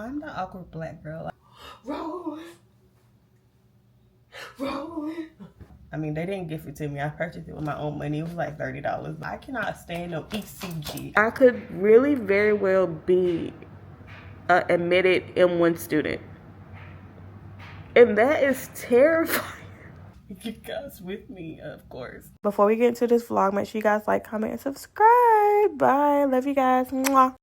I'm the awkward black girl. Rolling. I mean, they didn't gift it to me. I purchased it with my own money. It was like $30. I cannot stand no ECG. I could really very well be an admitted M1 student. And that is terrifying. You guys with me, of course. Before we get into this vlog, make sure you guys like, comment, and subscribe. Bye. Love you guys. Mwah.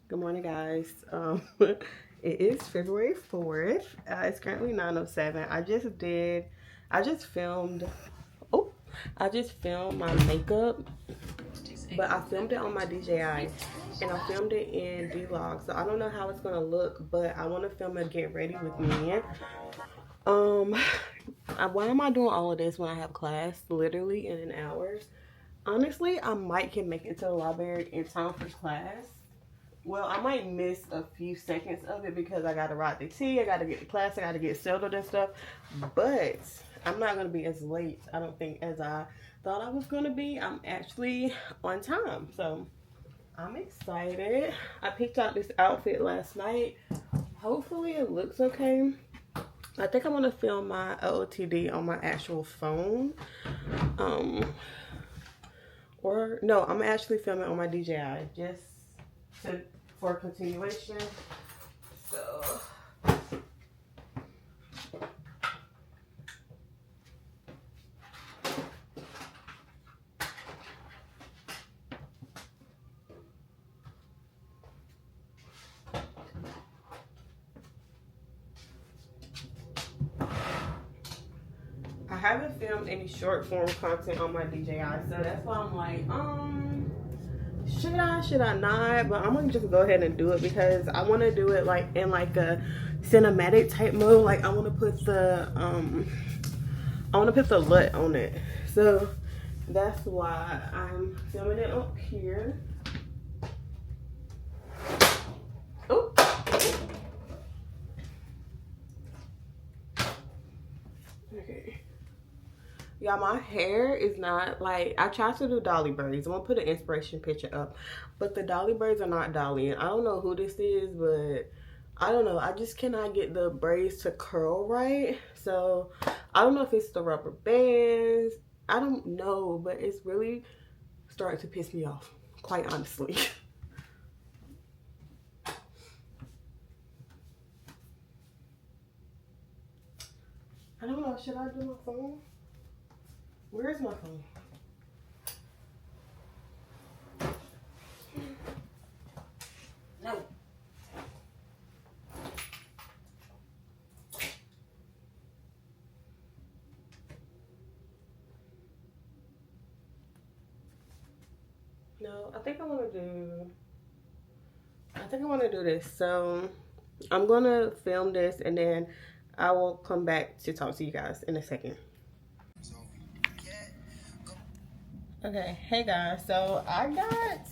Good morning, guys. It is February 4th. It's currently 9:07. I just filmed my makeup, but I filmed it on my DJI and I filmed it in vlog. So I don't know how it's gonna look, but I want to film it get ready with me. Why am I doing all of this when I have class literally in an hour? Honestly, I might can make it to the library in time for class. Well, I might miss a few seconds of it because I gotta ride the T, I gotta get to class, I gotta get settled and stuff. But I'm not gonna be as late, I don't think, as I thought I was gonna be. I'm actually on time, so I'm excited. I picked out this outfit last night. Hopefully it looks okay. I think I'm gonna film my OOTD on my actual phone. Or no, I'm actually filming on my DJI just for continuation. So I haven't filmed any short form content on my DJI, so that's why I'm like, should I not? But I'm gonna just go ahead and do it because I want to do it like in like a cinematic type mode. Like I want to put the LUT on it, so that's why I'm filming it up here. Oh. Okay. Yeah, my hair is not like, I tried to do dolly braids. I'm gonna put an inspiration picture up, but the dolly braids are not dolly. I don't know who this is, but I don't know. I just cannot get the braids to curl right. So I don't know if it's the rubber bands. I don't know, but it's really starting to piss me off, quite honestly. I don't know. Should I do my phone? Where is my phone? No. No, I think I want to do this. So I'm going to film this and then I will come back to talk to you guys in a second. Okay, hey guys, so I got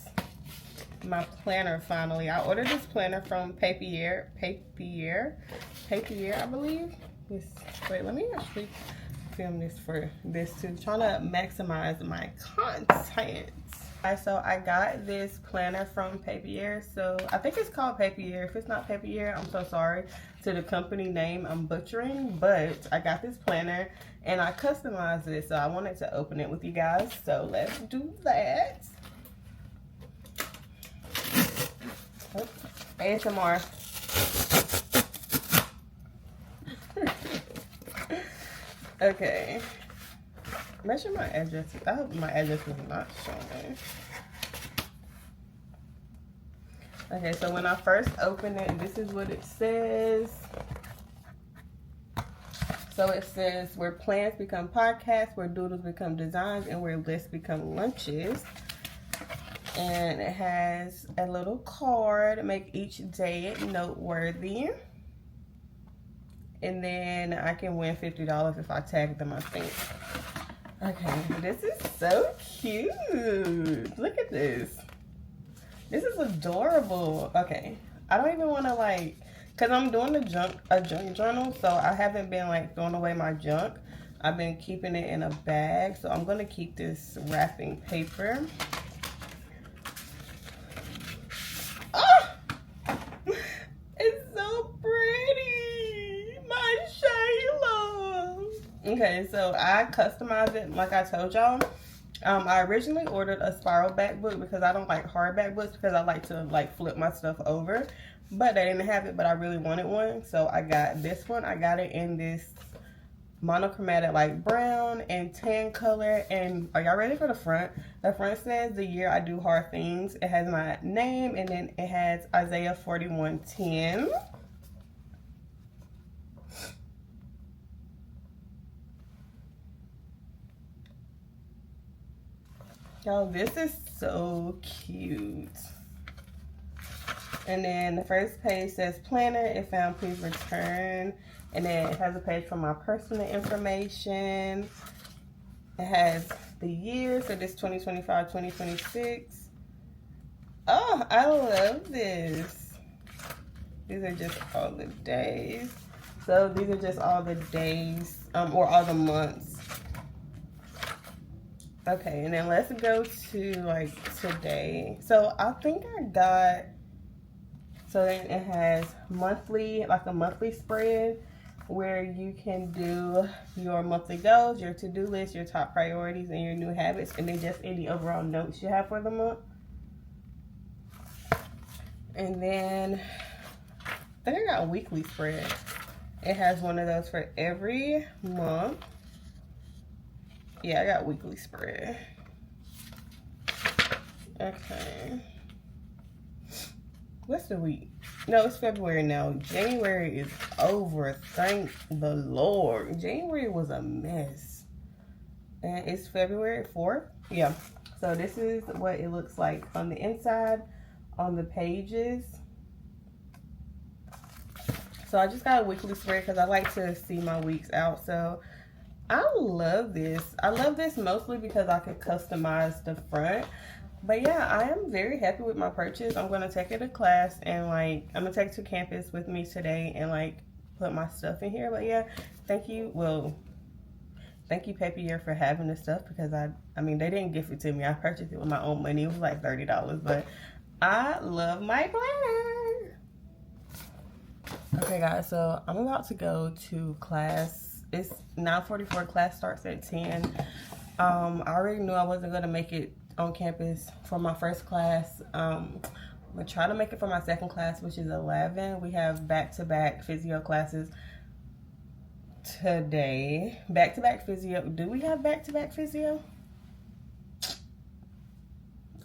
my planner finally. I ordered this planner from Papier, I believe. Wait, let me actually film this for this too. Trying to maximize my content. Alright, so I got this planner from Papier. So I think it's called Papier. If it's not Papier, I'm so sorry to the company name I'm butchering, but I got this planner and I customized it, so I wanted to open it with you guys. So let's do that. Oh, ASMR. Okay. Measure my address. I hope my address was not showing. Okay, so when I first open it, this is what it says. So it says, where plans become podcasts, where doodles become designs, and where lists become lunches. And it has a little card, make each day noteworthy. And then I can win $50 if I tag them, I think. Okay, this is so cute. Look at this. This is adorable. Okay, I don't even want to like, cause I'm doing a junk journal, so I haven't been like throwing away my junk. I've been keeping it in a bag, so I'm gonna keep this wrapping paper. Oh, it's so pretty, my Shayla. Okay, so I customized it like I told y'all. I originally ordered a spiral back book because I don't like hardback books because I like to like flip my stuff over, but they didn't have it, but I really wanted one, so I got this one. I got it in this monochromatic like brown and tan color. And are y'all ready for the front? The front says the year I do hard things. It has my name and then it has Isaiah 41:10. Y'all, this is so cute. And then the first page says planner, if found, please return. And then it has a page for my personal information. It has the year, so this 2025, 2026. Oh, I love this. These are just all the days. So these are just all the days, or all the months. Okay, and then let's go to like today. So I think I got, so then it has monthly, like a monthly spread where you can do your monthly goals, your to-do list, your top priorities, and your new habits, and then just any overall notes you have for the month. And then I think I got a weekly spread. It has one of those for every month. Yeah, I got weekly spread. Okay. What's the week? No, it's February now. January is over. Thank the Lord. January was a mess. And it's February 4th. Yeah. So this is what it looks like on the inside, on the pages. So I just got a weekly spread because I like to see my weeks out. So I love this. I love this mostly because I could customize the front. But yeah, I am very happy with my purchase. I'm going to take it to class and like, I'm going to take it to campus with me today and like put my stuff in here. But yeah, thank you. Well, thank you Papier for having this stuff because I mean, they didn't gift it to me. I purchased it with my own money. It was like $30, but I love my planner. Okay guys, so I'm about to go to class. It's 9:44, class starts at 10. I already knew I wasn't gonna make it on campus for my first class. I'm gonna try to make it for my second class, which is 11. We have back-to-back physio classes today. Back-to-back physio. Do we have back-to-back physio?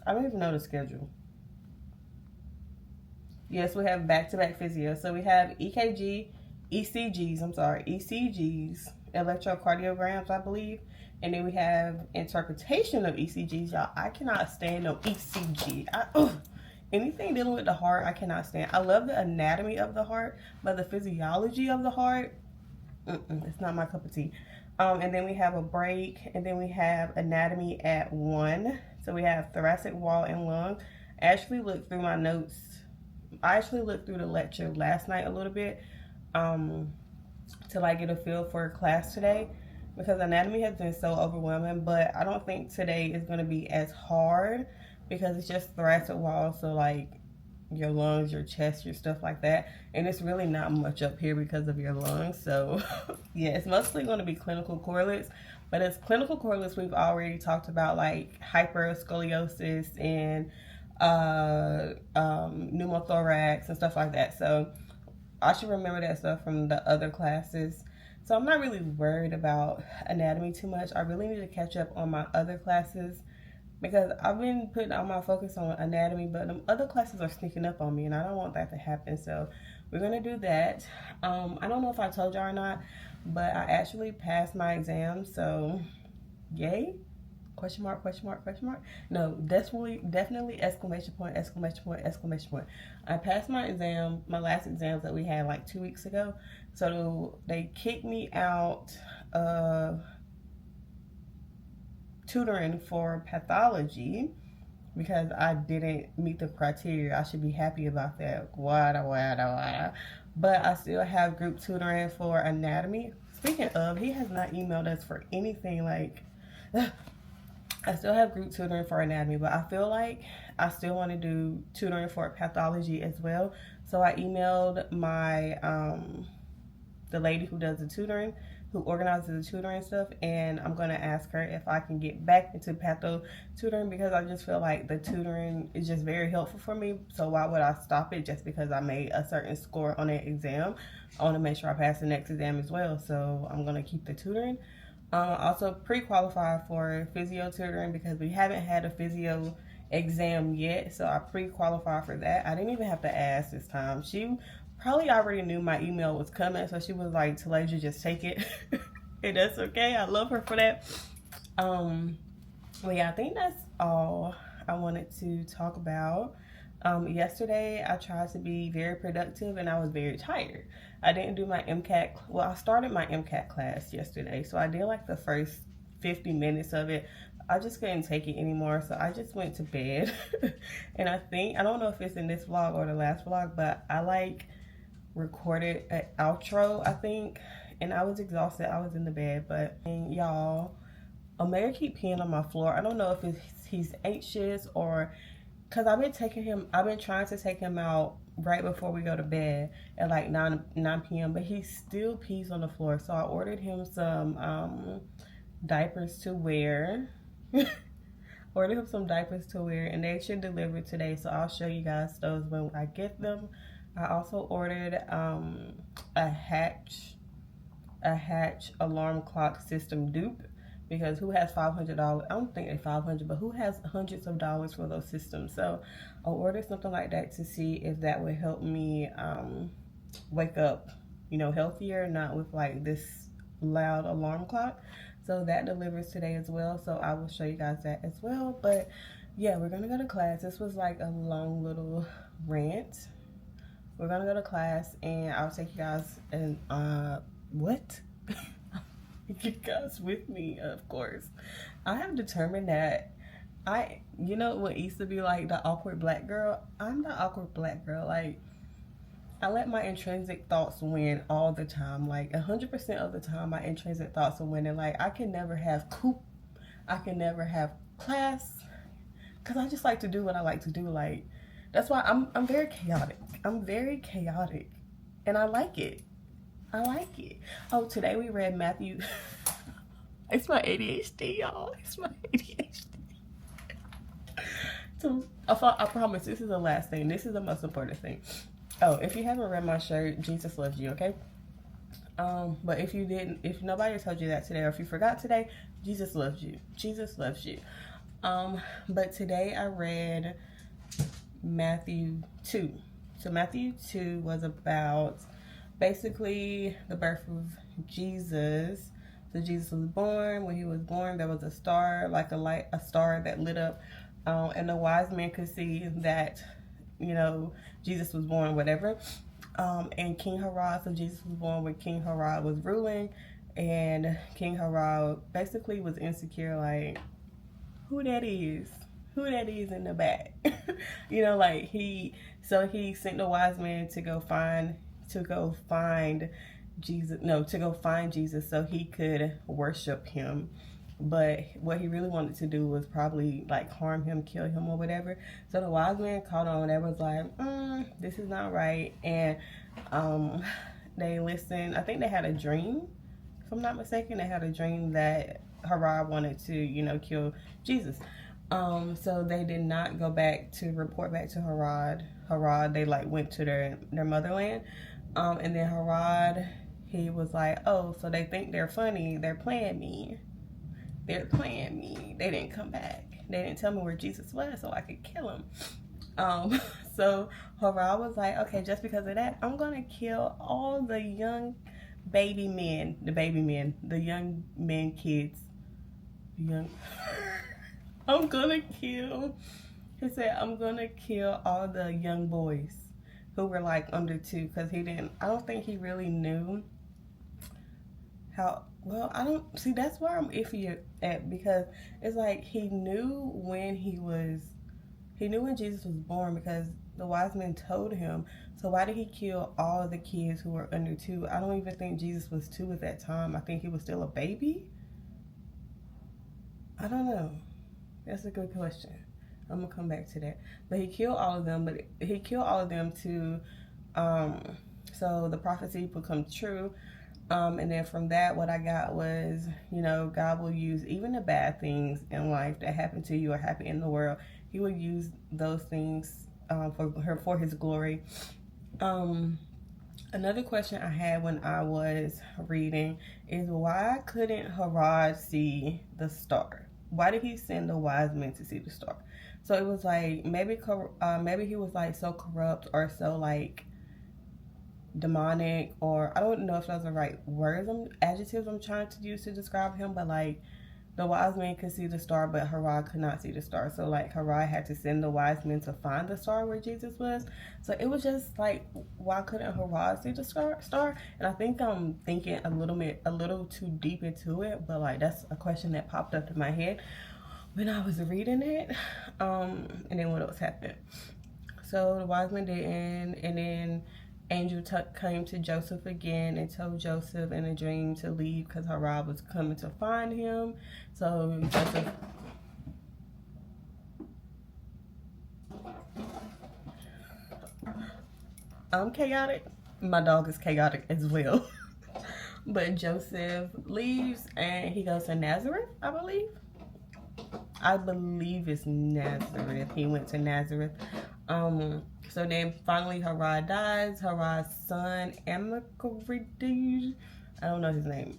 I don't even know the schedule. Yes, we have back-to-back physio. So we have ECGs, electrocardiograms, I believe. And then we have interpretation of ECGs. Y'all, I cannot stand no ECG. Anything dealing with the heart, I cannot stand. I love the anatomy of the heart, but the physiology of the heart, it's not my cup of tea. And then we have a break, and then we have anatomy at 1. So we have thoracic wall and lung. I actually looked through my notes. I actually looked through the lecture last night a little bit to like get a feel for class today, because anatomy has been so overwhelming. But I don't think today is going to be as hard because it's just thoracic wall, so like your lungs, your chest, your stuff like that, and it's really not much up here because of your lungs. So yeah, it's mostly going to be clinical correlates, but as clinical correlates we've already talked about, like hyperscoliosis and pneumothorax and stuff like that. So I should remember that stuff from the other classes. So I'm not really worried about anatomy too much. I really need to catch up on my other classes, because I've been putting all my focus on anatomy, but the other classes are sneaking up on me, and I don't want that to happen. So we're going to do that. I don't know if I told y'all or not, but I actually passed my exam. So yay. Question mark, question mark, question mark. No, definitely exclamation point, exclamation point, exclamation point. I passed my exam, my last exams that we had like 2 weeks ago. So they kicked me out of tutoring for pathology because I didn't meet the criteria. I should be happy about that. But I still have group tutoring for anatomy. Speaking of, he has not emailed us for anything. Like, I still have group tutoring for anatomy, but I feel like I still want to do tutoring for pathology as well. So I emailed my the lady who does the tutoring, who organizes the tutoring stuff, and I'm going to ask her if I can get back into patho tutoring, because I just feel like the tutoring is just very helpful for me. So why would I stop it just because I made a certain score on an exam? I want to make sure I pass the next exam as well, so I'm going to keep the tutoring. Also pre-qualified for physio tutoring because we haven't had a physio exam yet, so I pre-qualified for that. I didn't even have to ask this time. She probably already knew my email was coming, so she was like, Talasia, just take it. And that's okay. I love her for that. Well, yeah, I think that's all I wanted to talk about. Yesterday I tried to be very productive and I was very tired. I didn't do my MCAT. Well, I started my MCAT class yesterday, so I did like the first 50 minutes of it. I just couldn't take it anymore, so I just went to bed. And I don't know if it's in this vlog or the last vlog, but I like recorded an outro, I think, and I was exhausted. I was in the bed, but y'all, Omega keep peeing on my floor. I don't know if he's anxious or because I've been trying to take him out right before we go to bed at like 9 p.m. but he still pees on the floor. So I ordered him some diapers to wear. Ordered him some diapers to wear, and they should deliver today, so I'll show you guys those when I get them. I also ordered a hatch alarm clock system dupe, because who has $500? I don't think they're $500, but who has hundreds of dollars for those systems? So I'll order something like that to see if that would help me wake up, healthier, not with like this loud alarm clock. So that delivers today as well. So I will show you guys that as well. But yeah, we're gonna go to class. This was like a long little rant. We're gonna go to class, and I'll take you guys and what? You guys with me, of course. I have determined that what used to be like the awkward black girl, I'm the awkward black girl. Like, I let my intrinsic thoughts win all the time. Like 100% of the time my intrinsic thoughts are winning. Like, I can never have coop, I can never have class, because I just like to do what I like to do. Like, that's why I'm very chaotic. I'm very chaotic, and I like it. I like it. Oh, today we read Matthew. It's my ADHD, y'all. It's my ADHD. So I promise this is the last thing. This is the most important thing. Oh, if you haven't read my shirt, Jesus loves you, okay? But if nobody told you that today, or if you forgot today, Jesus loves you. Jesus loves you. But today I read Matthew 2. So Matthew 2 was about basically the birth of Jesus, So Jesus was born. When he was born, there was a star, like a light, a star that lit up, and the wise men could see that, you know, Jesus was born, whatever. And King Herod, so Jesus was born when King Herod was ruling, and King Herod basically was insecure, like, who that is in the back. You know, like he sent the wise men to go find Jesus so he could worship him. But what he really wanted to do was probably like harm him, kill him, or whatever. So the wise man caught on. They was like, this is not right. And they listened. I think they had a dream, if I'm not mistaken. They had a dream that Herod wanted to, you know, kill Jesus. So they did not go back to report back to Herod. They like went to their motherland. And then Herod, he was like, oh, so they think they're funny. They're playing me. They didn't come back. They didn't tell me where Jesus was so I could kill him. So Herod was like, okay, just because of that, I'm going to kill all the young baby men, the young men, kids. I'm going to kill, he said, I'm going to kill all the young boys who were like under 2, because I don't think he really knew how. Well, I don't see. That's where I'm iffy at, because it's like he knew when Jesus was born, because the wise men told him. So why did he kill all the kids who were under 2? I don't even think Jesus was 2 at that time. I think he was still a baby. I don't know. That's a good question. I'm gonna come back to that. But he killed all of them. But he killed all of them to, so the prophecy would come true. And then from that, what I got was, you know, God will use even the bad things in life that happen to you or happen in the world. He will use those things for his glory. Another question I had when I was reading is, why couldn't Herod see the star? Why did he send the wise men to see the star? So it was like, maybe he was like so corrupt or so like demonic, or I don't know if those are the right adjectives I'm trying to use to describe him, but like the wise men could see the star, but Herod could not see the star. So like Herod had to send the wise men to find the star where Jesus was. So it was just like, why couldn't Herod see the star? And I think I'm thinking a little too deep into it, but like that's a question that popped up in my head when I was reading it. And then what else happened? So the wise men didn't, and then angel came to Joseph again and told Joseph in a dream to leave because Herod was coming to find him. So Joseph, I'm chaotic. My dog is chaotic as well. But Joseph leaves and he goes to Nazareth, I believe. It's Nazareth. He went to Nazareth. So then finally Herod dies. Herod's son, Amacharides, I don't know his name.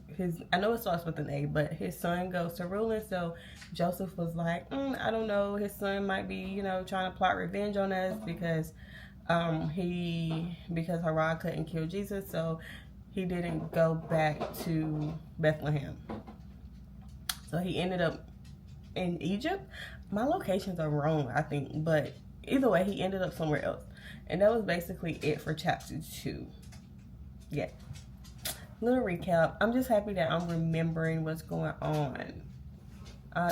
I know it starts with an A, but his son goes to ruling. So Joseph was like, I don't know. His son might be, you know, trying to plot revenge on us because Herod couldn't kill Jesus. So he didn't go back to Bethlehem. So he ended up in Egypt. My locations are wrong, I think, but either way, he ended up somewhere else. And that was basically it for chapter 2. Yeah. Little recap. I'm just happy that I'm remembering what's going on. I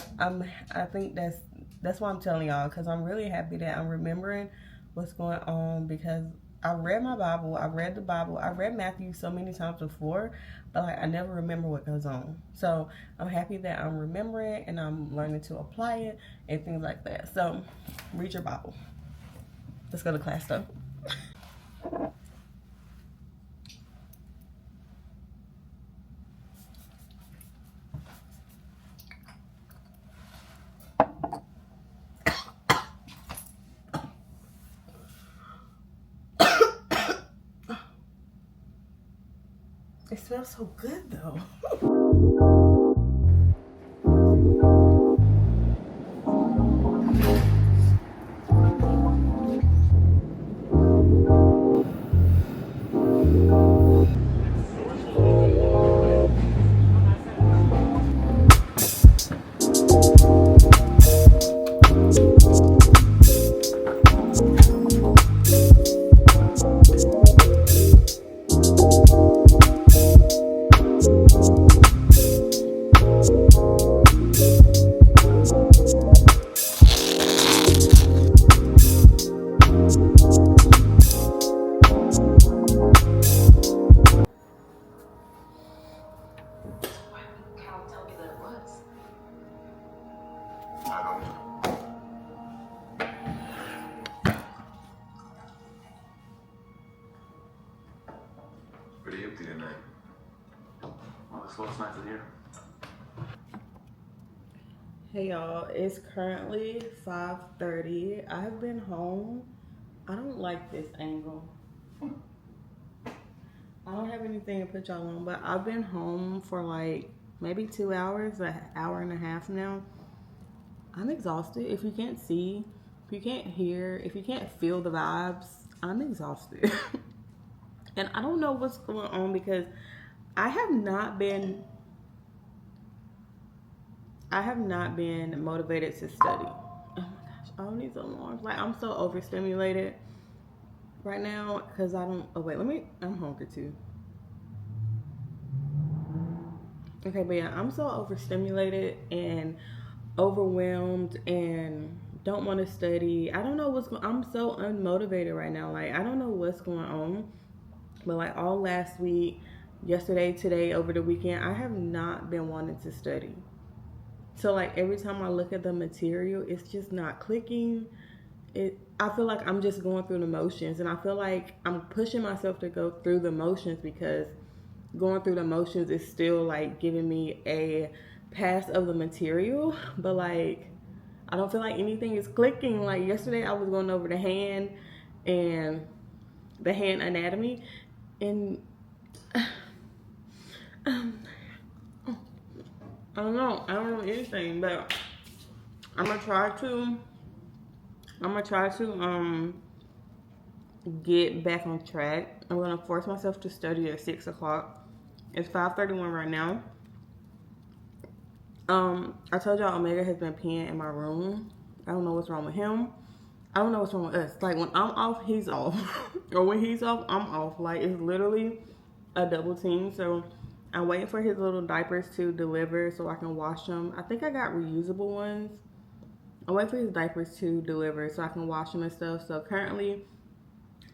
think that's why I'm telling y'all, because I'm really happy that I'm remembering what's going on, because I read my Bible. I read the Bible. I read Matthew so many times before, but like I never remember what goes on. So I'm happy that I'm remembering and I'm learning to apply it and things like that. So read your Bible. Let's go to class though. It smells so good though. so it's nice to hear. Hey y'all, it's currently 5:30. I've been home. I don't like this angle. I don't have anything to put y'all on, but I've been home for like maybe 2 hours, an hour and a half now. I'm exhausted. If you can't see, if you can't hear, if you can't feel the vibes, I'm exhausted. And I don't know what's going on because I have not been motivated to study. Oh my gosh, all these alarms. Like, I'm so overstimulated right now because I don't, oh wait, I'm hungry too. Okay, but yeah, I'm so overstimulated and overwhelmed and don't want to study. I don't know I'm so unmotivated right now. Like, I don't know what's going on. But like all last week, yesterday, today, over the weekend, I have not been wanting to study. So like every time I look at the material, it's just not clicking. I feel like I'm just going through the motions, and I feel like I'm pushing myself to go through the motions because going through the motions is still like giving me a pass of the material, but like I don't feel like anything is clicking. Like yesterday I was going over the hand and the hand anatomy, and I don't know anything, but I'm gonna try to get back on track. I'm gonna force myself to study at 6 o'clock. It's 5:31 right now. I told y'all Omega has been peeing in my room. I don't know what's wrong with him. I don't know what's wrong with us. Like, when I'm off, he's off. Or when he's off, I'm off. Like, it's literally a double team. So I'm waiting for his little diapers to deliver so I can wash them. I think I got reusable ones. I'm waiting for his diapers to deliver so I can wash them and stuff. So currently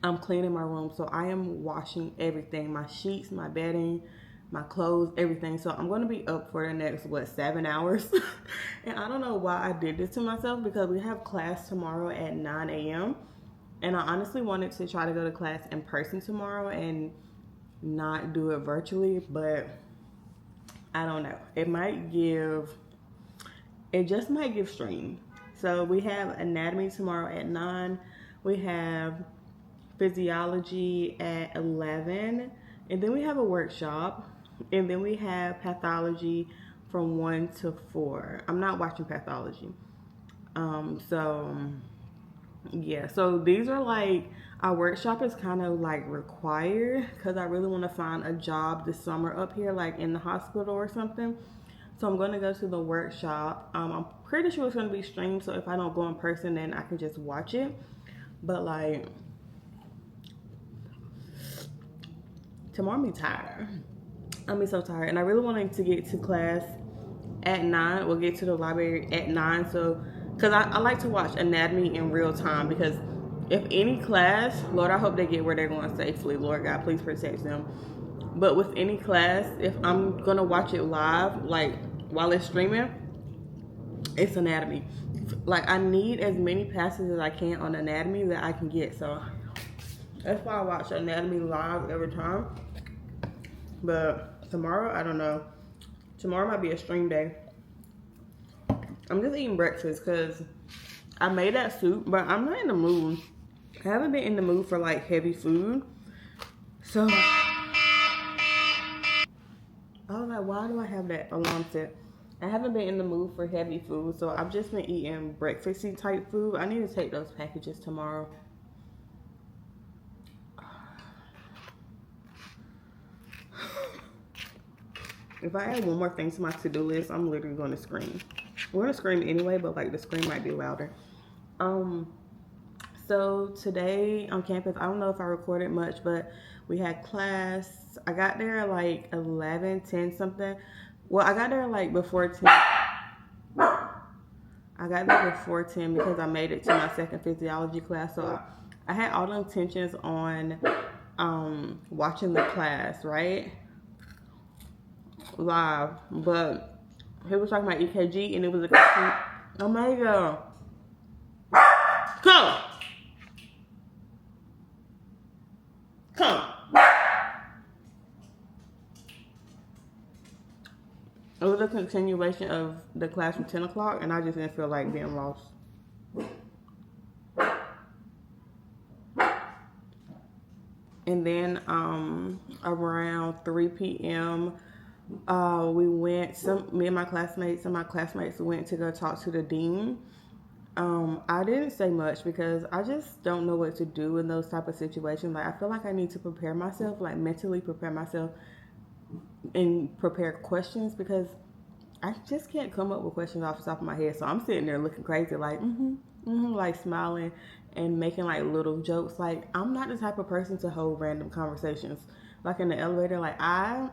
I'm cleaning my room. So I am washing everything. My sheets, my bedding, my clothes, everything. So I'm going to be up for the next, 7 hours? And I don't know why I did this to myself because we have class tomorrow at 9 a.m. And I honestly wanted to try to go to class in person tomorrow and not do it virtually, but I don't know. It just might give strain. So we have anatomy tomorrow at 9. We have physiology at 11. And then we have a workshop. And then we have pathology from 1 to 4. I'm not watching pathology. Yeah, so these are like, our workshop is kind of like required because I really want to find a job this summer up here, like in the hospital or something. So I'm going to go to the workshop. I'm pretty sure it's going to be streamed, so if I don't go in person, then I can just watch it. But like, tomorrow I'm tired. I'm be so tired, and I really wanted to get to class at 9. We'll get to the library at 9. So, because I like to watch anatomy in real time, because if any class, Lord, I hope they get where they're going safely. Lord God, please protect them. But with any class, if I'm gonna watch it live, like while it's streaming, it's anatomy. Like, I need as many passes as I can on anatomy that I can get. So that's why I watch anatomy live every time. But tomorrow, I don't know. Tomorrow might be a stream day. I'm just eating breakfast because I made that soup, but I'm not in the mood. I haven't been in the mood for like heavy food. So I was like, why do I have that alarm set? I haven't been in the mood for heavy food, so I've just been eating breakfasty type food. I need to take those packages tomorrow. If I add one more thing to my to-do list, I'm literally going to scream. We're going to scream anyway, but like the scream might be louder. So today on campus, I don't know if I recorded much, but we had class. I got there at like 11, 10 something. Well, I got there like before 10. I got there before 10 because I made it to my second physiology class. So I had all the intentions on watching the class, right? Live. But he was talking about EKG and it was a complete, oh my God. Come. It was a continuation of the class from 10 o'clock, and I just didn't feel like being lost. And then around 3 p.m., me and my classmates went to go talk to the dean. I didn't say much because I just don't know what to do in those type of situations. Like, I feel like I need to prepare myself, like mentally prepare myself and prepare questions, because I just can't come up with questions off the top of my head. So I'm sitting there looking crazy, like, like smiling and making like little jokes. Like, I'm not the type of person to hold random conversations. Like in the elevator, like I'm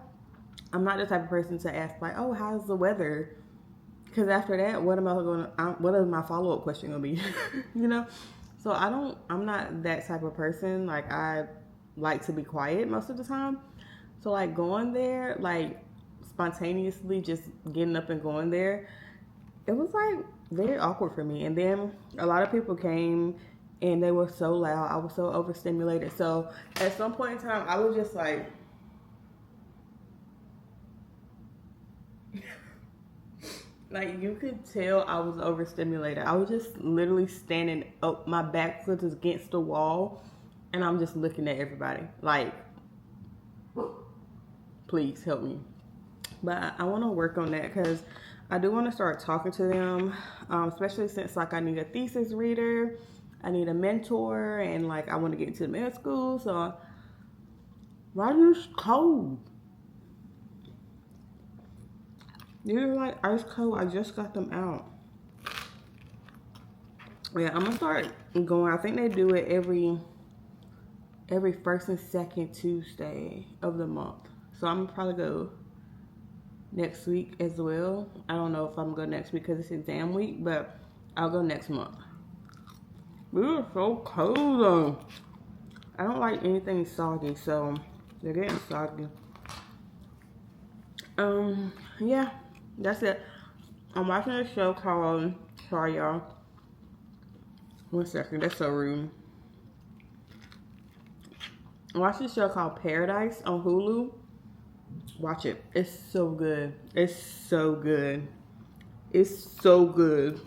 not the type of person to ask like, oh, how's the weather? Because after that, what is my follow-up question gonna be? You know? So I'm not that type of person. Like, I like to be quiet most of the time. So like going there, like spontaneously just getting up and going there, it was like very awkward for me. And then a lot of people came and they were so loud. I was so overstimulated. So at some point in time, I was just like, like, you could tell I was overstimulated. I was just literally standing up, my back was against the wall, and I'm just looking at everybody like, please help me. But I want to work on that, because I do want to start talking to them, especially since like I need a thesis reader, I need a mentor, and like I want to get into med school. So why is this cold? These are like ice cold. I just got them out. Yeah, I'm gonna start going. I think they do it every first and second Tuesday of the month. So I'm gonna probably go next week as well. I don't know if I'm gonna go next week because it's exam week, but I'll go next month. We are so cold though. I don't like anything soggy, so they're getting soggy. Yeah, that's it. I'm watching a show called, sorry y'all, 1 second, that's so rude. I'm watching a show called Paradise on Hulu. Watch it. It's so good. It's so good. It's so good.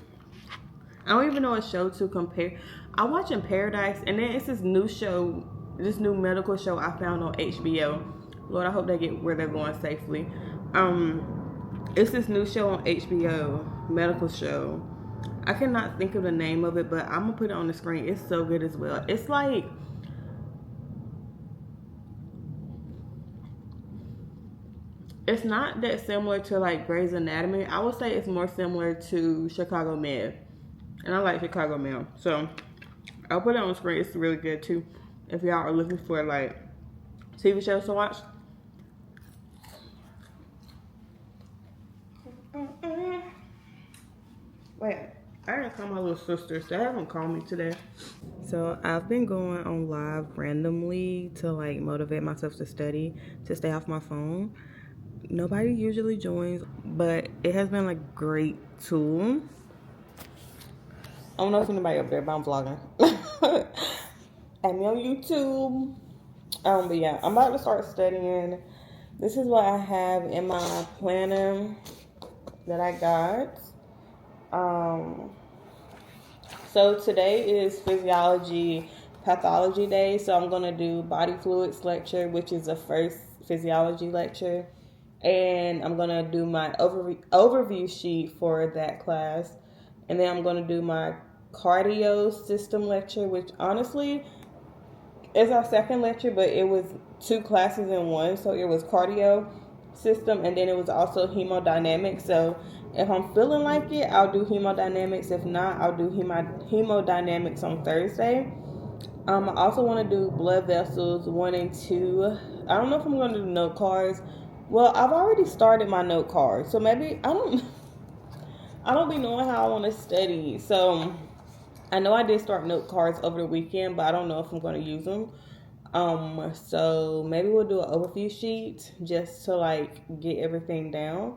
I don't even know a show to compare. I'm watching Paradise, and then it's this new show, this new medical show I found on HBO. Lord, I hope they get where they're going safely. It's this new show on HBO, medical show. I cannot think of the name of it, but I'm gonna put it on the screen. It's so good as well. It's like, it's not that similar to like Grey's Anatomy. I would say it's more similar to Chicago Med, and I like Chicago Med, so I'll put it on the screen. It's really good too if y'all are looking for like TV shows to watch. Wait, I gotta call my little sisters. They haven't called me today. So I've been going on live randomly to like motivate myself to study, to stay off my phone. Nobody usually joins, but it has been a great tool. I don't know if anybody up there, but I'm vlogging. I'm on YouTube. But yeah, I'm about to start studying. This is what I have in my planner that I got. So today is physiology pathology day. So I'm going to do body fluids lecture, which is the first physiology lecture. And I'm going to do my overview sheet for that class. And then I'm going to do my cardio system lecture, which honestly is our second lecture, but it was 2 classes in one. So it was cardio system, and then it was also hemodynamics. So if I'm feeling like it, I'll do hemodynamics. If not, I'll do hemodynamics on Thursday. I also want to do blood vessels 1 and 2. I don't know if I'm going to do note cards. Well, I've already started my note cards, so maybe I don't be knowing how I want to study. So I know I did start note cards over the weekend, but I don't know if I'm going to use them. So maybe we'll do an overview sheet just to like get everything down.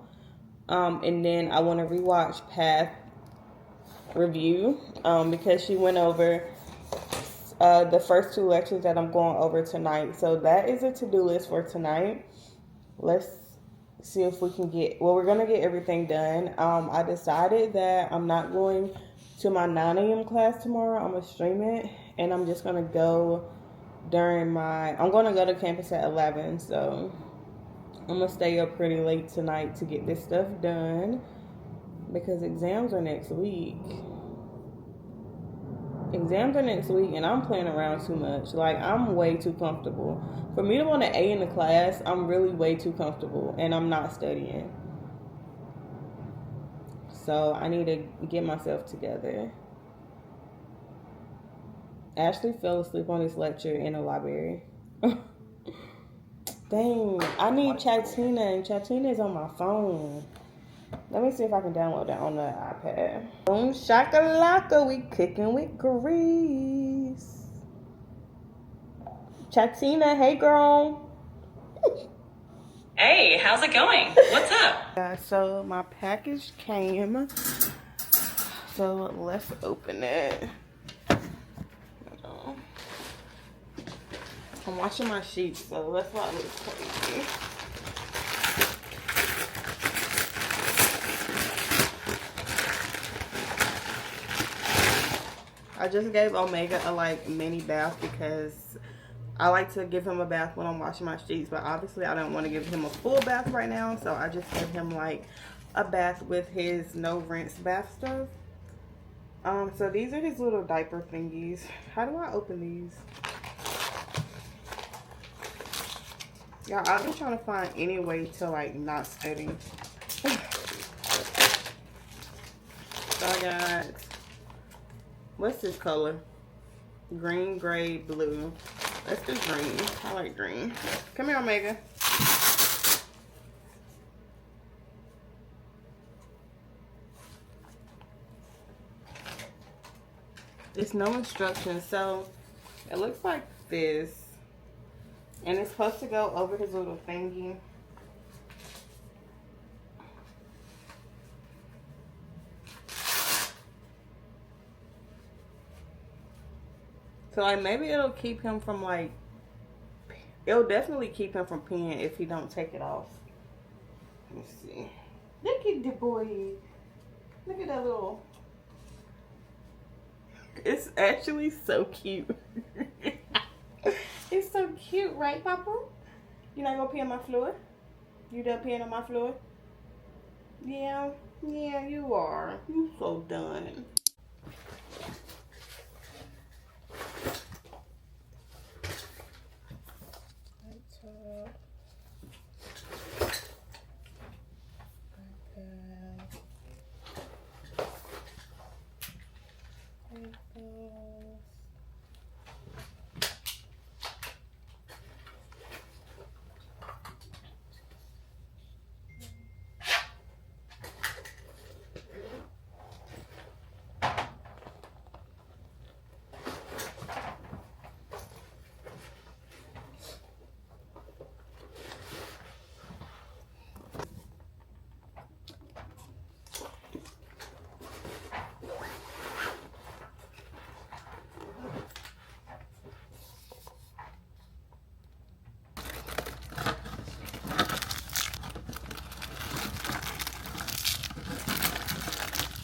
And then I want to rewatch Path Review because she went over the first 2 lectures that I'm going over tonight. So that is a to-do list for tonight. Let's see if we can get, well, we're gonna get everything done. I decided that I'm not going to my 9 a.m. class tomorrow. I'm gonna stream it, and I'm just gonna go I'm gonna go to campus at 11, so I'm gonna stay up pretty late tonight to get this stuff done because exams are next week. Exams are next week, and I'm playing around too much. Like, I'm way too comfortable. For me to want an A in the class, I'm really way too comfortable, and I'm not studying. So I need to get myself together. Ashley fell asleep on this lecture in the library. Dang, I need Chatina, and Chatina is on my phone. Let me see if I can download that on the iPad. Boom shakalaka, we cooking with grease. Chatina, hey girl. Hey, how's it going? What's up? Yeah, so my package came. So let's open it. I'm washing my sheets, so that's why it looks crazy. I just gave Omega a mini bath because I like to give him a bath when I'm washing my sheets, but obviously I don't want to give him a full bath right now, so I just gave him a bath with his no rinse bath stuff. So these are his little diaper thingies. How do I open these? Yeah, I've been trying to find any way to not study. So I got, what's this color? Green, gray, blue. Let's do green. I like green. Come here, Omega. There's no instructions, so it looks like this. And it's supposed to go over his little thingy. So maybe it'll keep him from it'll definitely keep him from peeing if he don't take it off. Let me see. Look at the boy. Look at that little. It's actually so cute. It's so cute, right, Papa? You not gonna pee on my floor? You done peeing on my floor? Yeah, you are. You so done.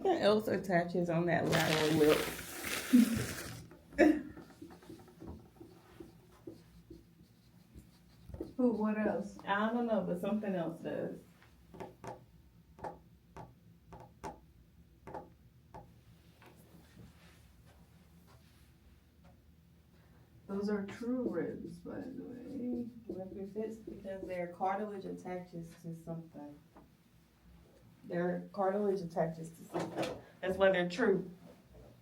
What else attaches on that lateral lip? Who? What else? I don't know, but something else does. Those are true ribs, by the way. It's because their cartilage attaches to something. Their cartilage attaches to something. That's why they're true.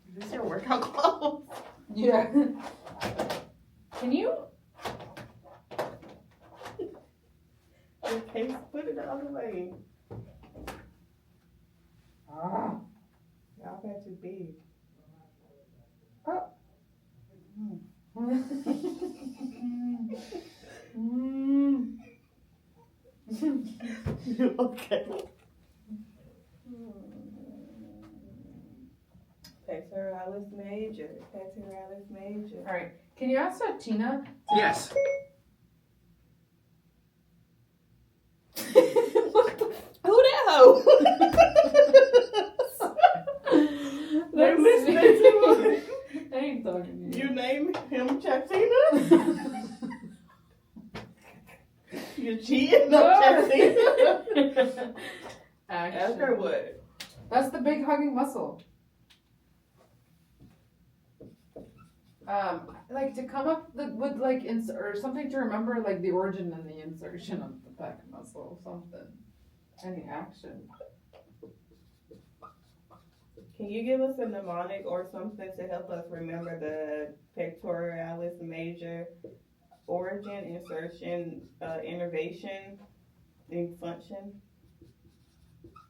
Is this your workout clothes? Yeah. Can you? Okay, put it the other way. Ah. Y'all got too big. Oh. Okay. Pectoralis major. Pectoralis major. All right. Can you ask Tina? Yes. What bugging You name him Chatina? You cheating on Chatina? Ask her what? That's the big hugging muscle. Like to come up with like or something to remember, like the origin and the insertion of the pec muscle, something. Any action. Can you give us a mnemonic or something to help us remember the pectoralis major origin, insertion, innervation, and function?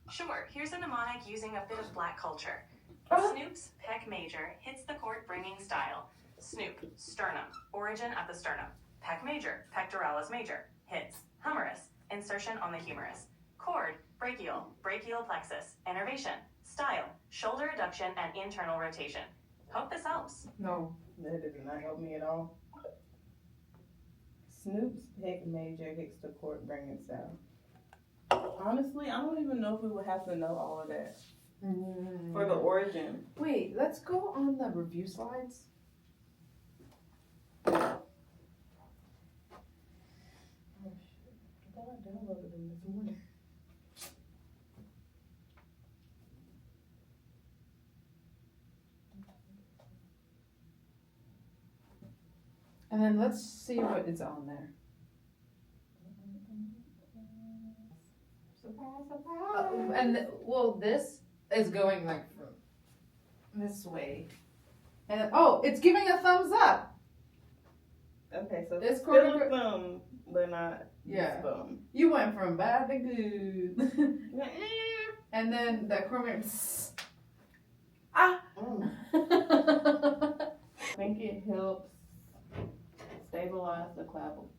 Sure, here's a mnemonic using a bit of black culture. Snoop's pec major hits the cord bringing style. Snoop, sternum, origin at the sternum. Pec major, pectoralis major, hits, humerus, insertion on the humerus. Cord, brachial, brachial plexus, innervation, style, shoulder adduction and internal rotation. Hope this helps. No. That did not help me at all. Snoop's pec major hits the cord bringing style. Honestly, I don't even know if we would have to know all of that for the origin. Wait, let's go on the review slides. Oh shit. I thought I downloaded them this morning. And then let's see what is on there. This is going like from this way. And it's giving a thumbs up. Okay, so It's still called a thumb, but not Yeah. thumb. You went from bad to good. And then the chromium. I think it helps stabilize the clavicle.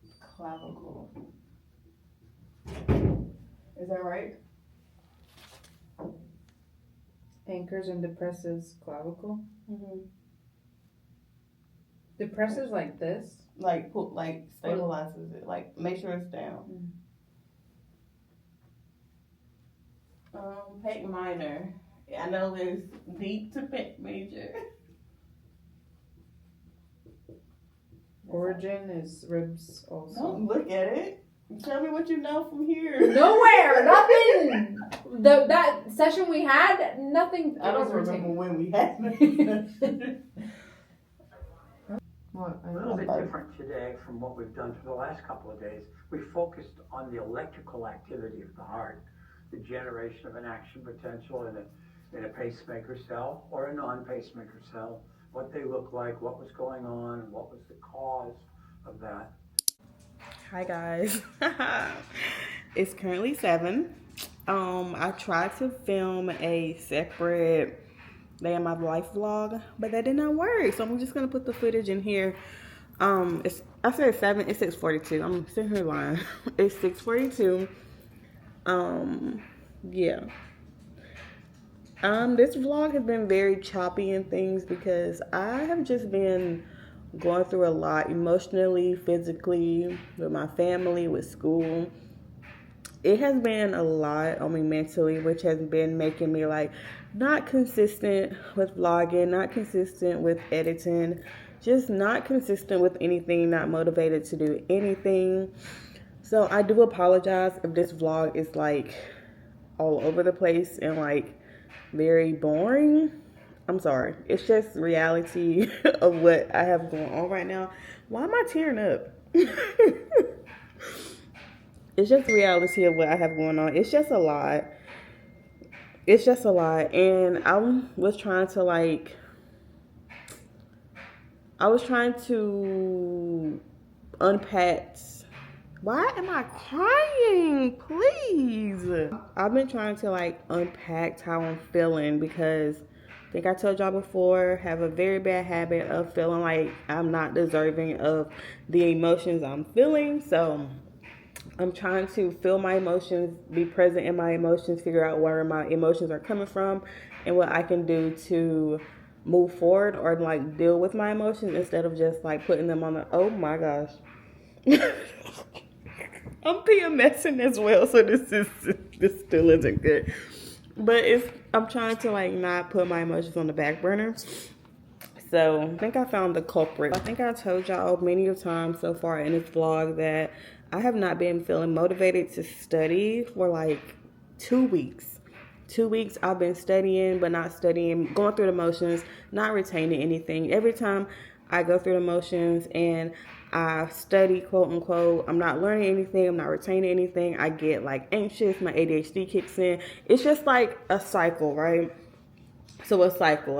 Is that right? Anchors and depresses clavicle. Mm-hmm. Depresses like this. Like stabilizes it. Like make sure it's down. Pec minor. I know there's deep to pec major. Origin is ribs also. Don't look at it. Tell me what you know from here. Nowhere, nothing. That session we had, nothing. I don't remember when we had it. What? A little bit different today from what we've done for the last couple of days. We focused on the electrical activity of the heart, the generation of an action potential in a pacemaker cell or a non-pacemaker cell, what they look like, what was going on, and what was the cause of that. Hi guys. It's currently 7. I tried to film a separate day of my life vlog, but that did not work. So I'm just gonna put the footage in here. I said 7, it's 6:42. I'm sitting here lying. It's 6:42. Yeah. This vlog has been very choppy and things because I have just been going through a lot emotionally, physically, with my family, with school. It has been a lot on me mentally, which has been making me like not consistent with vlogging, not consistent with editing, just not consistent with anything, not motivated to do anything. So I do apologize if this vlog is like all over the place and like very boring. I'm sorry. It's just reality of what I have going on right now. Why am I tearing up? It's just reality of what I have going on. It's just a lot. It's just a lot. And I was trying to unpack. Why am I crying? Please. I've been trying to like unpack how I'm feeling because I think I told y'all before, have a very bad habit of feeling like I'm not deserving of the emotions I'm feeling. So I'm trying to feel my emotions, be present in my emotions, figure out where my emotions are coming from and what I can do to move forward or like deal with my emotions instead of just like putting them on the, oh my gosh. I'm PMSing as well, so this still isn't good. But I'm trying to like not put my emotions on the back burner. So I think I found the culprit. I think I told y'all many of times so far in this vlog that I have not been feeling motivated to study for like 2 weeks. 2 weeks I've been studying, but not studying, going through the motions, not retaining anything. Every time I go through the motions and I study, quote unquote, I'm not learning anything, I'm not retaining anything. I get like anxious, my ADHD kicks in. It's just like a cycle, right? So a cycle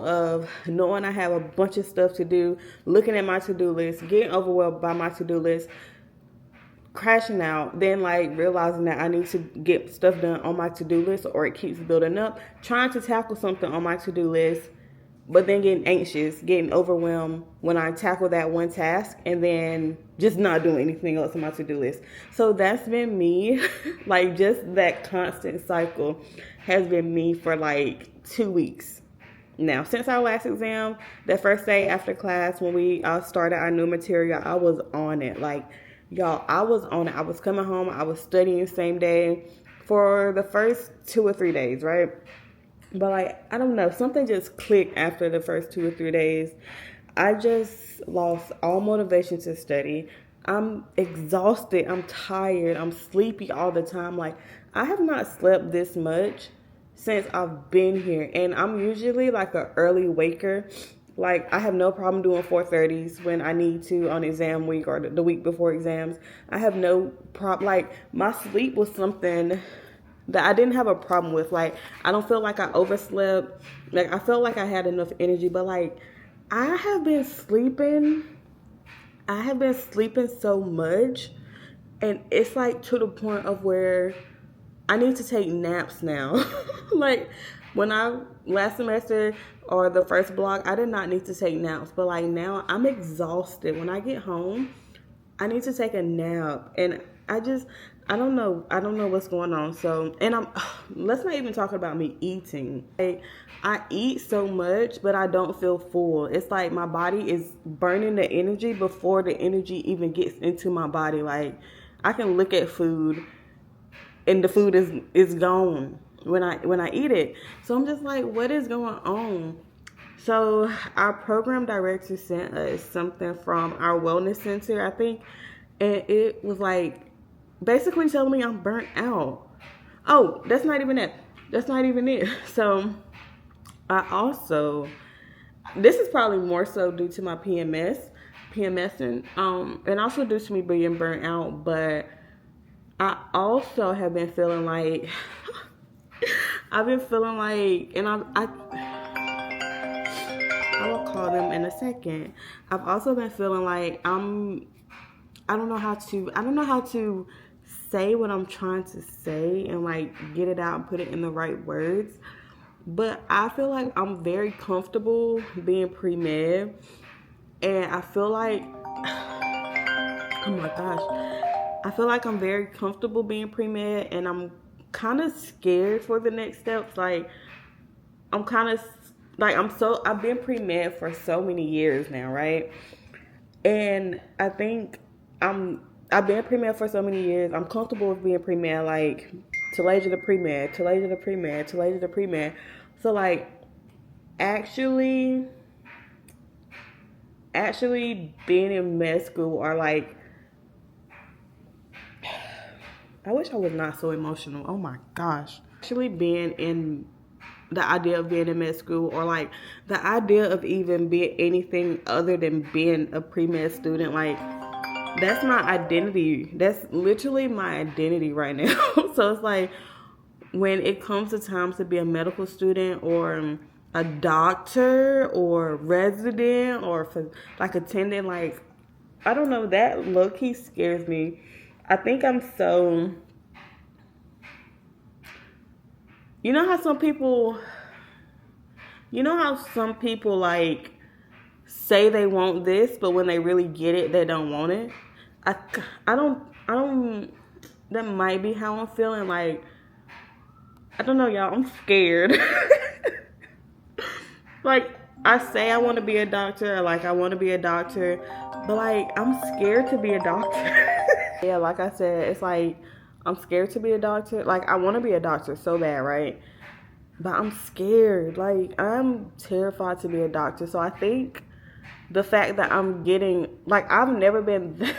of knowing I have a bunch of stuff to do, looking at my to-do list, getting overwhelmed by my to-do list, crashing out, then like realizing that I need to get stuff done on my to-do list or it keeps building up, trying to tackle something on my to-do list, but then getting anxious, getting overwhelmed when I tackle that one task and then just not doing anything else on my to-do list. So that's been me. Like just that constant cycle has been me for like 2 weeks. Now, since our last exam, that first day after class when we started our new material, I was on it. Like, y'all, I was on it. I was coming home. I was studying the same day for the first 2 or 3 days, right? But like, I don't know, something just clicked after the first 2 or 3 days. I just lost all motivation to study. I'm exhausted. I'm tired. I'm sleepy all the time. Like, I have not slept this much since I've been here. And I'm usually like an early waker. Like, I have no problem doing 4:30s when I need to on exam week or the week before exams. I have no problem. Like, my sleep was something that I didn't have a problem with. Like, I don't feel like I overslept. Like, I felt like I had enough energy, but like, I have been sleeping so much, and it's like to the point of where I need to take naps now. Like, when last semester or the first block, I did not need to take naps, but like now I'm exhausted. When I get home, I need to take a nap, and I don't know what's going on. So, and let's not even talk about me eating. Like, I eat so much, but I don't feel full. It's like my body is burning the energy before the energy even gets into my body. Like, I can look at food and the food is gone when I eat it. So I'm just like, what is going on? So our program director sent us something from our wellness center, I think, and it was like basically telling me I'm burnt out. Oh, that's not even it. So I also, this is probably more so due to my PMSing, and also due to me being burnt out, but I also have been feeling like, and I will call them in a second. I've also been feeling like I don't know how to say what I'm trying to say and like get it out and put it in the right words. But I feel like I'm very comfortable being pre-med, and I feel like, oh my gosh, I feel like I'm very comfortable being pre-med, and I'm kind of scared for the next steps. Like, I've been pre-med for so many years now, right? And I think I've been pre-med for so many years. I'm comfortable with being pre-med, like Talasia the pre-med. So like, actually being in med school, or like, I wish I was not so emotional. Oh my gosh. Actually being in the idea of being in med school, or like the idea of even being anything other than being a pre-med student, like, that's my identity. That's literally my identity right now. So it's like, when it comes to time to be a medical student or a doctor or resident or for like attending, like, I don't know, that low-key scares me. I think I'm so, you know how some people like say they want this, but when they really get it, they don't want it. I don't, that might be how I'm feeling. Like, I don't know, y'all, I'm scared. Like, I say I want to be a doctor, like I want to be a doctor, but like, I'm scared to be a doctor. Yeah, like I said, it's like, I'm scared to be a doctor. Like, I want to be a doctor so bad, right? but I'm scared. Like, I'm terrified to be a doctor. So I think the fact that I'm getting, like, I've never been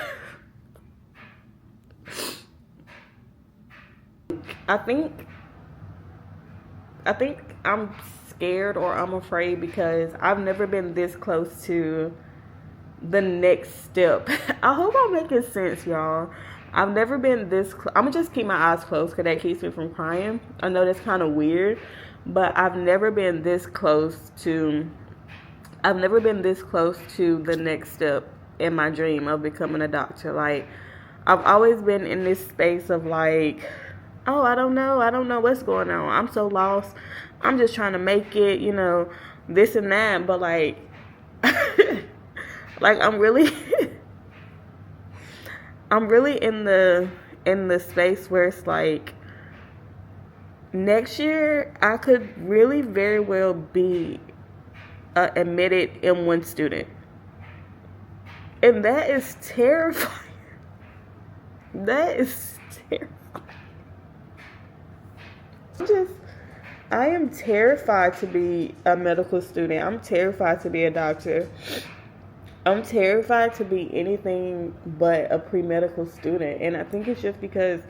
I think I'm scared or I'm afraid because I've never been this close to the next step. I hope I'm making sense, y'all. I've never been this I'm gonna just keep my eyes closed because that keeps me from crying. I know that's kind of weird, but I've never been this close to the next step in my dream of becoming a doctor. Like, I've always been in this space of like, oh, I don't know what's going on. I'm so lost. I'm just trying to make it, this and that. But like, like I'm really, I'm really in the space where it's like, next year I could really very well be admitted M1 student, and that is terrifying. That is terrifying. I am terrified to be a medical student. I'm terrified to be a doctor. I'm terrified to be anything but a pre-medical student. And I think it's just because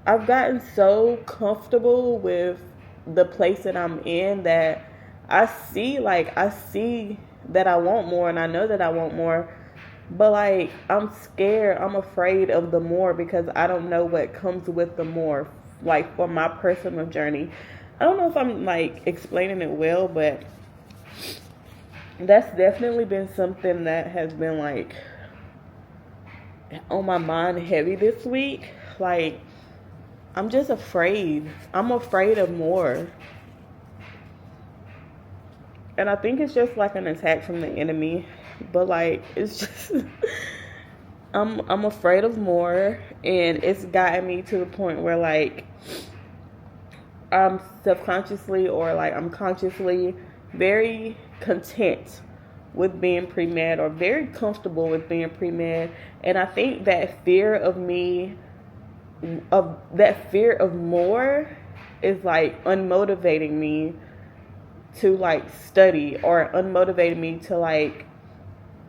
I've gotten so comfortable with the place that I'm in that I see that I want more, and I know that I want more. But like, I'm scared. I'm afraid of the more because I don't know what comes with the more, like, for my personal journey. I don't know if I'm like explaining it well, but that's definitely been something that has been like on my mind heavy this week. Like, I'm just afraid. I'm afraid of more. And I think it's just like an attack from the enemy. But like, it's just I'm afraid of more, and it's gotten me to the point where like I'm subconsciously or like I'm consciously very content with being pre-med, or very comfortable with being pre-med. And I think that fear of more is like unmotivating me to like study, or unmotivating me to like,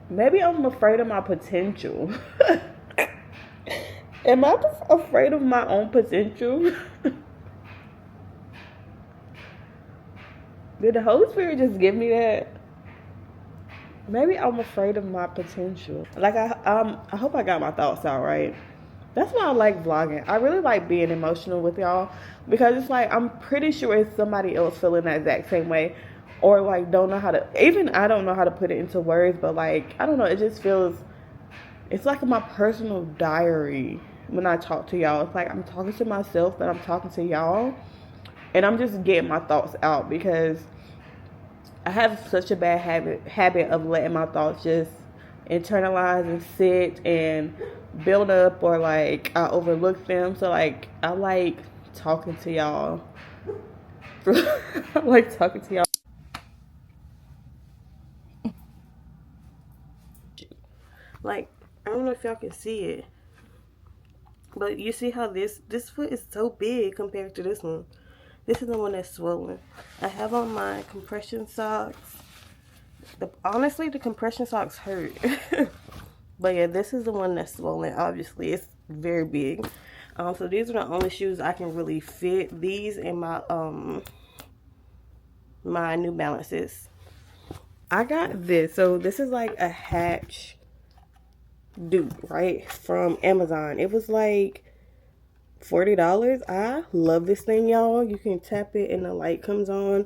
maybe I'm afraid of my potential. Am I afraid of my own potential? Did the Holy Spirit just give me that? Maybe I'm afraid of my potential. Like, I hope I got my thoughts out right. That's why I like vlogging. I really like being emotional with y'all, because it's like, I'm pretty sure it's somebody else feeling that exact same way, or like don't know how to, even I don't know how to put it into words, but like, I don't know, it just feels, it's like my personal diary when I talk to y'all. It's like I'm talking to myself, but I'm talking to y'all, and I'm just getting my thoughts out, because I have such a bad habit of letting my thoughts just internalize and sit and build up, or like I overlook them. So like, I like talking to y'all. I like talking to y'all. Like, I don't know if y'all can see it, but you see how this foot is so big compared to this one. This is the one that's swollen. I have on my compression socks. Honestly, the compression socks hurt. But yeah, this is the one that's swollen. Obviously, it's very big. So these are the only shoes I can really fit. These and my my New Balances. I got this. So this is like a hatch dupe, right? From Amazon. It was like $40. I love this thing, y'all. You can tap it and the light comes on.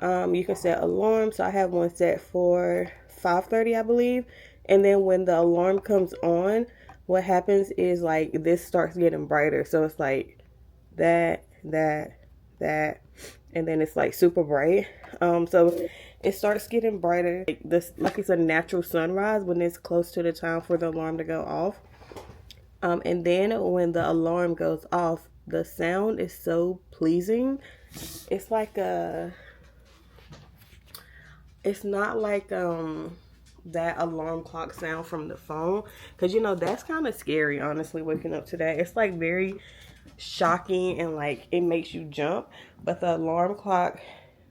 You can set alarms. So I have one set for 5:30, I believe. And then when the alarm comes on, what happens is like this starts getting brighter. So it's like that, and then it's like super bright. So it starts getting brighter. Like this, like it's a natural sunrise when it's close to the time for the alarm to go off. And then when the alarm goes off, the sound is so pleasing. It's like it's not like that alarm clock sound from the phone, because that's kind of scary, honestly, waking up to that. It's like very shocking and like it makes you jump. But the alarm clock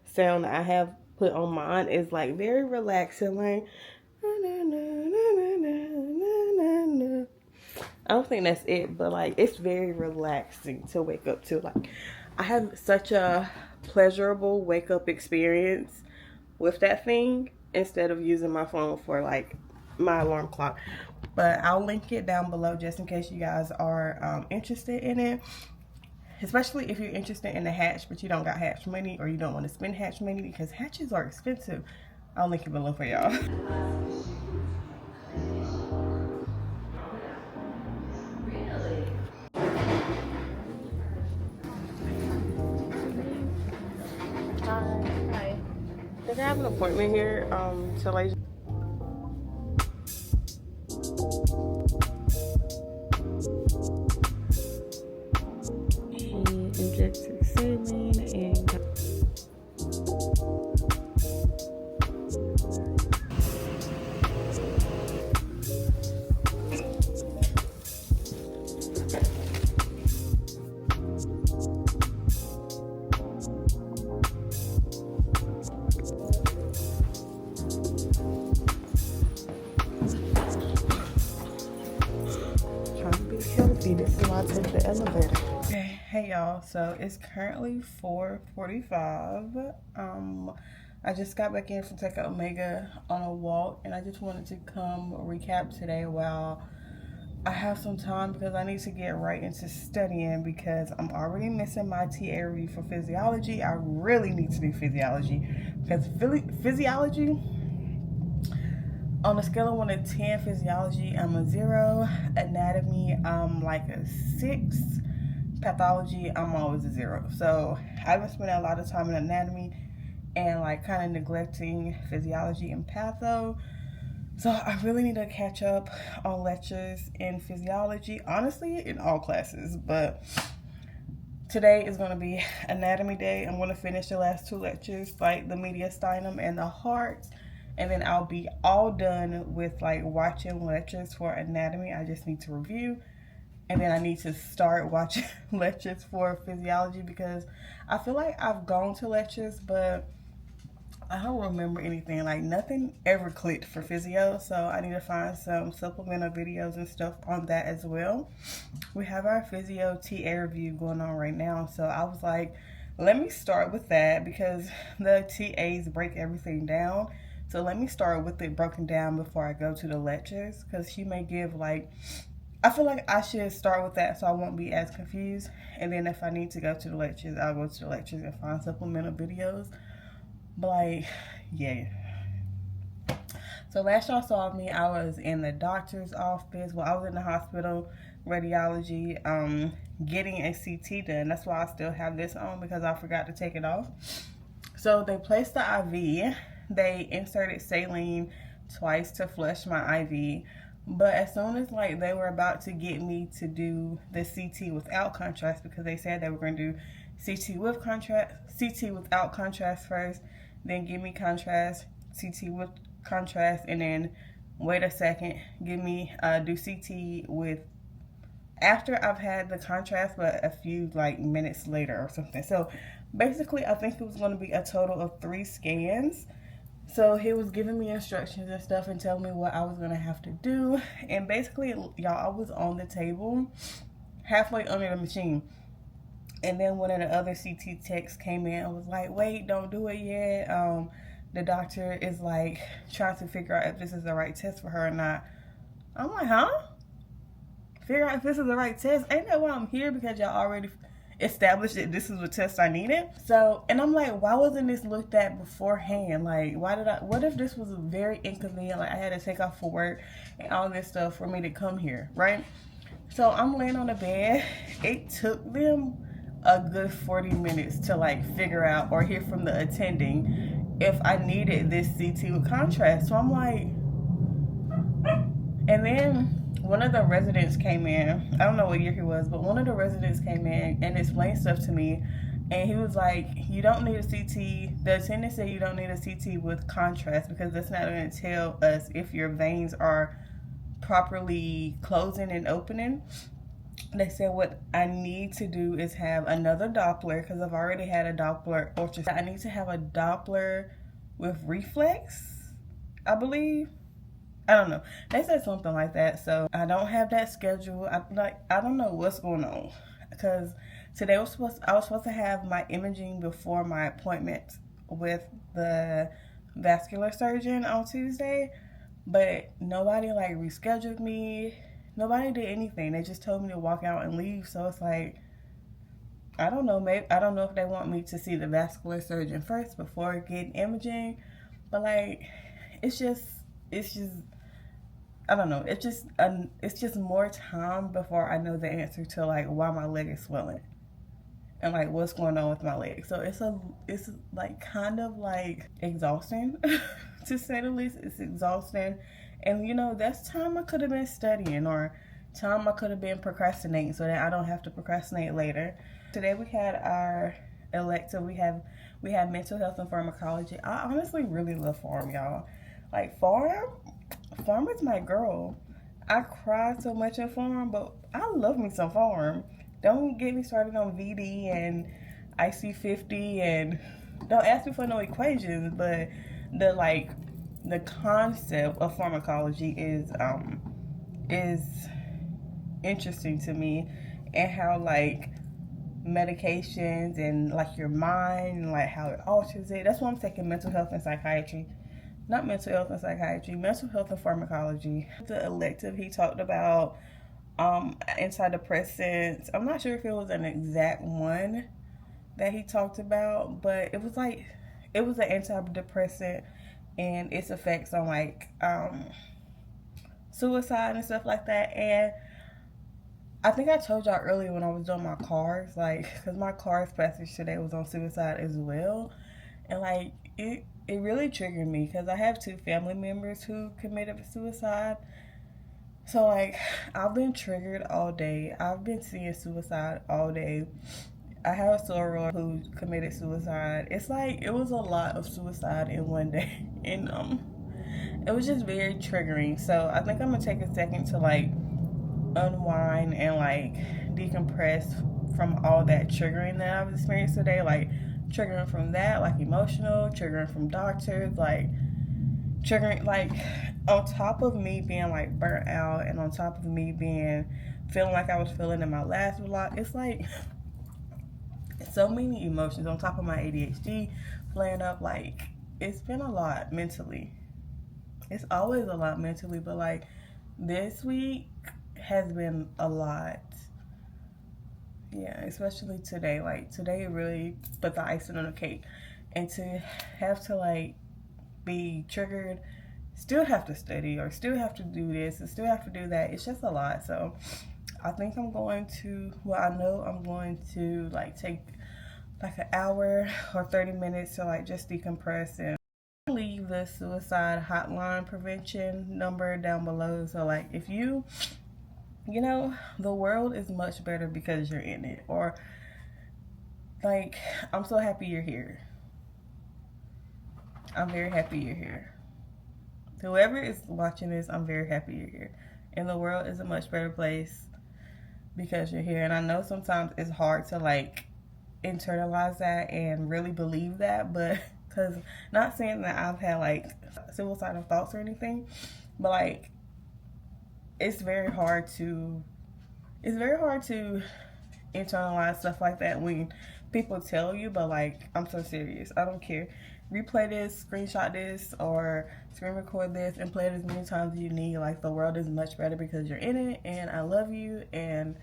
sound that I have put on mine is like very relaxing, like I don't think that's it, but like it's very relaxing to wake up to. Like I have such a pleasurable wake up experience with that thing instead of using my phone for like my alarm clock. But I'll link it down below just in case you guys are interested in it. Especially if you're interested in the hatch, but you don't got hatch money or you don't want to spend hatch money because hatches are expensive. I'll link it below for y'all. Hi. I think I have an appointment here. Talasia. She injected saline and healthy. This is why I take the elevator. Okay, hey y'all. So it's currently 4:45. I just got back in from taking Omega on a walk, and I just wanted to come recap today while I have some time because I need to get right into studying because I'm already missing my TA review for physiology. I really need to do physiology because physiology, on a scale of 1 to 10, physiology, I'm a 0. Anatomy, I'm like a 6. Pathology, I'm always a 0. So I've been spending a lot of time in anatomy and like kind of neglecting physiology and patho. So I really need to catch up on lectures in physiology, honestly, in all classes. But today is going to be anatomy day. I'm going to finish the last 2 lectures, like the mediastinum and the heart. And then I'll be all done with like watching lectures for anatomy. I just need to review. And then I need to start watching lectures for physiology because I feel like I've gone to lectures, but I don't remember anything. Like nothing ever clicked for physio. So I need to find some supplemental videos and stuff on that as well. We have our physio TA review going on right now. So I was like, let me start with that because the TAs break everything down. So let me start with it broken down before I go to the lectures because she may give like, I feel like I should start with that so I won't be as confused. And then if I need to go to the lectures, I'll go to the lectures and find supplemental videos. But like, yeah. So last y'all saw me, I was in the doctor's office. Well, I was in the hospital, radiology, getting a CT done. That's why I still have this on because I forgot to take it off. So they placed the IV. They inserted saline twice to flush my IV. But as soon as like they were about to get me to do the CT without contrast, because they said they were going to do CT with contrast, CT without contrast first, then give me contrast, CT with contrast, and then wait a second, give me do CT with after I've had the contrast, but a few like minutes later or something. So basically, I think it was going to be a total of 3 scans. So he was giving me instructions and stuff and telling me what I was going to have to do. And basically, y'all, I was on the table halfway under the machine. And then one of the other CT techs came in and was like, wait, don't do it yet. The doctor is like trying to figure out if this is the right test for her or not. I'm like, huh? Figure out if this is the right test? Ain't that why I'm here? Because y'all already established that this is the test I needed. So, and I'm like, why wasn't this looked at beforehand? Like, what if this was very inconvenient? Like, I had to take off for work and all this stuff for me to come here, right? So I'm laying on the bed. It took them a good 40 minutes to like figure out or hear from the attending if I needed this CT with contrast. So I'm like, and then one of the residents came in. I don't know what year he was, but one of the residents came in and explained stuff to me. And he was like, you don't need a CT. The attendant said you don't need a CT with contrast because that's not going to tell us if your veins are properly closing and opening. They said what I need to do is have another Doppler because I've already had a Doppler ultrasound. I need to have a Doppler with reflex, I believe. I don't know. They said something like that. So I don't have that schedule. I don't know what's going on because today I was supposed to have my imaging before my appointment with the vascular surgeon on Tuesday, but nobody like rescheduled me. Nobody did anything. They just told me to walk out and leave. So it's like, I don't know. Maybe I don't know if they want me to see the vascular surgeon first before getting imaging, but like, it's just I don't know. It's just more time before I know the answer to like why my leg is swelling and like what's going on with my leg. So it's like kind of like exhausting to say the least. It's exhausting, and you know that's time I could have been studying or time I could have been procrastinating so that I don't have to procrastinate later. Today we had our elective. We have mental health and pharmacology. I honestly really love pharm, y'all. Like Farm is my girl. I cried so much in Farm, but I love me some Farm. Don't get me started on VD and IC50 and don't ask me for no equations, but the concept of pharmacology is interesting to me, and how like medications and like your mind and like how it alters it. That's why I'm taking mental health and psychiatry. Not mental health and psychiatry, mental health and pharmacology. The elective he talked about antidepressants. I'm not sure if it was an exact one that he talked about, but it was an antidepressant and its effects on like suicide and stuff like that. And I think I told y'all earlier when I was doing my cars, like, because my car's passage today was on suicide as well, and like it really triggered me because I have two family members who committed suicide. So like I've been triggered all day. I've been seeing suicide all day. I have a soror who committed suicide. It's like it was a lot of suicide in one day, and it was just very triggering. So I think I'm gonna take a second to like unwind and like decompress from all that triggering that I've experienced today. Like triggering from that, like emotional, triggering from doctors, like triggering, like on top of me being like burnt out and on top of me being feeling like I was feeling in my last vlog. It's like so many emotions on top of my ADHD playing up. Like it's been a lot mentally. It's always a lot mentally, but like this week has been a lot. Yeah, especially today. Like today really put the icing on the cake. And to have to like be triggered, still have to study or still have to do this and still have to do that, it's just a lot. So I think I'm going to, I know I'm going to like take like an hour or 30 minutes to like just decompress and leave the suicide hotline prevention number down below. So like if you know, the world is much better because you're in it. Or like, I'm so happy you're here. I'm very happy you're here. Whoever is watching this, I'm very happy you're here. And the world is a much better place because you're here. And I know sometimes it's hard to like internalize that and really believe that, but because not saying that I've had like suicidal thoughts or anything, but like it's very hard to internalize stuff like that when people tell you. But like, I'm so serious. I don't care. Replay this, screenshot this, or screen record this and play it as many times as you need. Like the world is much better because you're in it, and I love you. And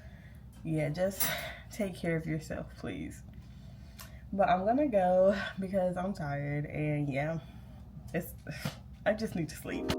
yeah, just take care of yourself, please. But I'm gonna go because I'm tired, and yeah, I just need to sleep.